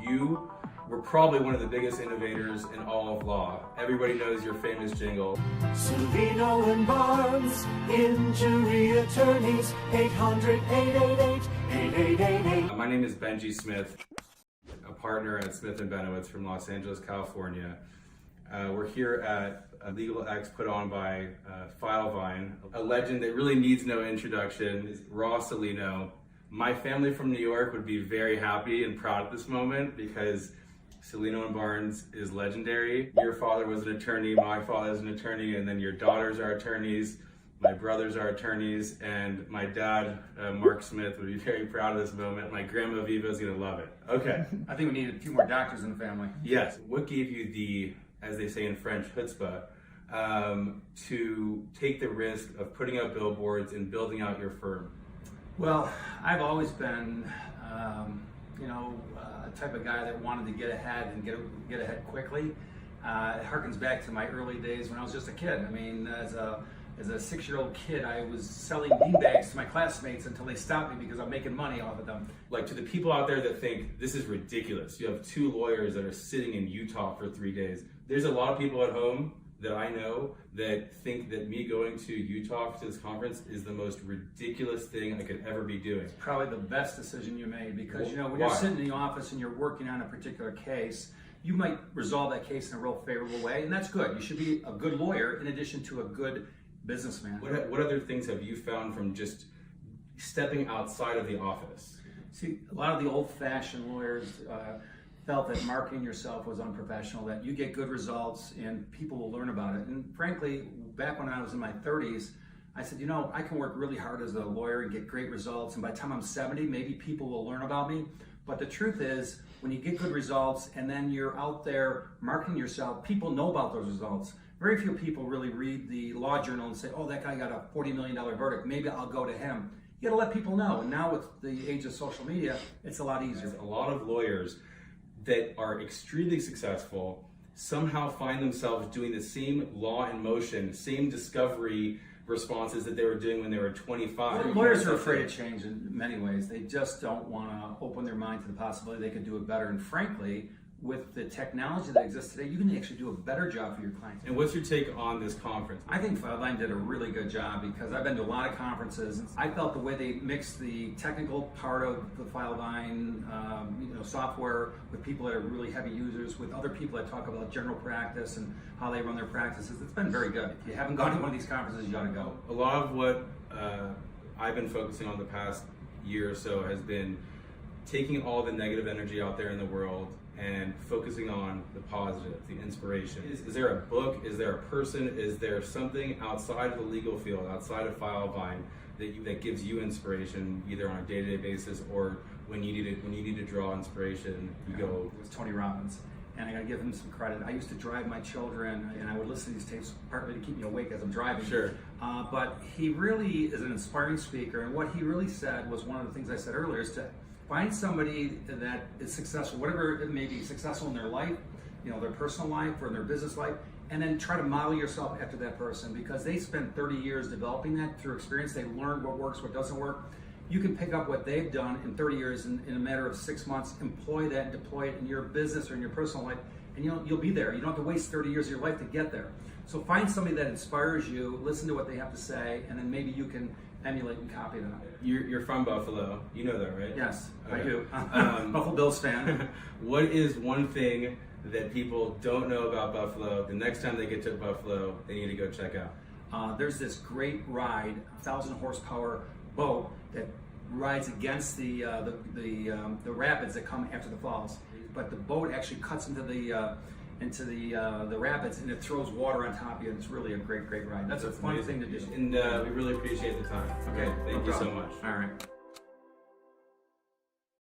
You were probably one of the biggest innovators in all of law. Everybody knows your famous jingle. Cellino and Barnes, injury attorneys, 800-888-8888. My name is Benjy Smith, a partner at Smith & Benowitz from Los Angeles, California. We're here at a Legal X put on by Filevine, a legend that really needs no introduction, is Ross Cellino. My family from New York would be very happy and proud at this moment because Cellino and Barnes is legendary. Your father was an attorney, my father is an attorney, and then your daughters are attorneys, my brothers are attorneys, and my dad, Mark Smith, would be very proud of this moment. My grandma Viva is gonna love it. Okay. I think we need a few more doctors in the family. Yes. What gave you the, as they say in French, chutzpah, to take the risk of putting up billboards and building out your firm? Well, I've always been, a type of guy that wanted to get ahead and get ahead quickly. It harkens back to my early days when I was just a kid. I mean, as a 6-year-old kid, I was selling beanbags to my classmates until they stopped me because I'm making money off of them. Like, to the people out there that think this is ridiculous, you have 2 lawyers that are sitting in Utah for 3 days. There's a lot of people at home that I know that think that me going to Utah to this conference is the most ridiculous thing I could ever be doing. It's probably the best decision you made because, when Why? you're sitting in the office and you're working on a particular case, you might resolve that case in a real favorable way, and that's good. You should be a good lawyer in addition to a good businessman. What other things have you found from just stepping outside of the office? See, a lot of the old-fashioned lawyers felt that marketing yourself was unprofessional, that you get good results and people will learn about it. And frankly, back when I was in my 30s, I said, I can work really hard as a lawyer and get great results, and by the time I'm 70, maybe people will learn about me. But the truth is, when you get good results and then you're out there marketing yourself, people know about those results. Very few people really read the law journal and say, oh, that guy got a $40 million verdict, maybe I'll go to him. You gotta let people know. And now with the age of social media, it's a lot easier. A lot of lawyers that are extremely successful somehow find themselves doing the same law in motion, same discovery responses that they were doing when they were 25. Well, lawyers are afraid of change in many ways. They just don't want to open their mind to the possibility they could do it better. And frankly, with the technology that exists today, you can actually do a better job for your clients. And what's your take on this conference? I think Filevine did a really good job because I've been to a lot of conferences. I felt the way they mixed the technical part of the Filevine software with people that are really heavy users, with other people that talk about general practice and how they run their practices. It's been very good. If you haven't gone to one of these conferences, you ought to go. A lot of what I've been focusing on the past year or so has been taking all the negative energy out there in the world and focusing on the positive, the inspiration. Is there a book? Is there a person? Is there something outside of the legal field, outside of Filevine, that gives you inspiration, either on a day-to-day basis or when you need to draw inspiration, you go? It was Tony Robbins, and I gotta give him some credit. I used to drive my children, and I would listen to these tapes partly to keep me awake as I'm driving. Sure. But he really is an inspiring speaker, and what he really said was one of the things I said earlier, is to find somebody that is successful, whatever it may be, successful in their life, their personal life or in their business life, and then try to model yourself after that person because they spent 30 years developing that through experience. They learned what works, what doesn't work. You can pick up what they've done in 30 years in a matter of 6 months, employ that and deploy it in your business or in your personal life, and you'll be there. You don't have to waste 30 years of your life to get there. So find somebody that inspires you, listen to what they have to say, and then maybe you can emulate and copy that. You're from Buffalo. You know that, right? Yes, okay. I do. Buffalo Bills fan. What is one thing that people don't know about Buffalo? The next time they get to Buffalo, they need to go check out. There's this great ride, 1,000 horsepower boat that rides against the rapids that come after the falls. But the boat actually cuts into the rapids and it throws water on top of you. And it's really a great ride. That's a fun thing to do. And we really appreciate the time. Okay, Thank you so much. All right.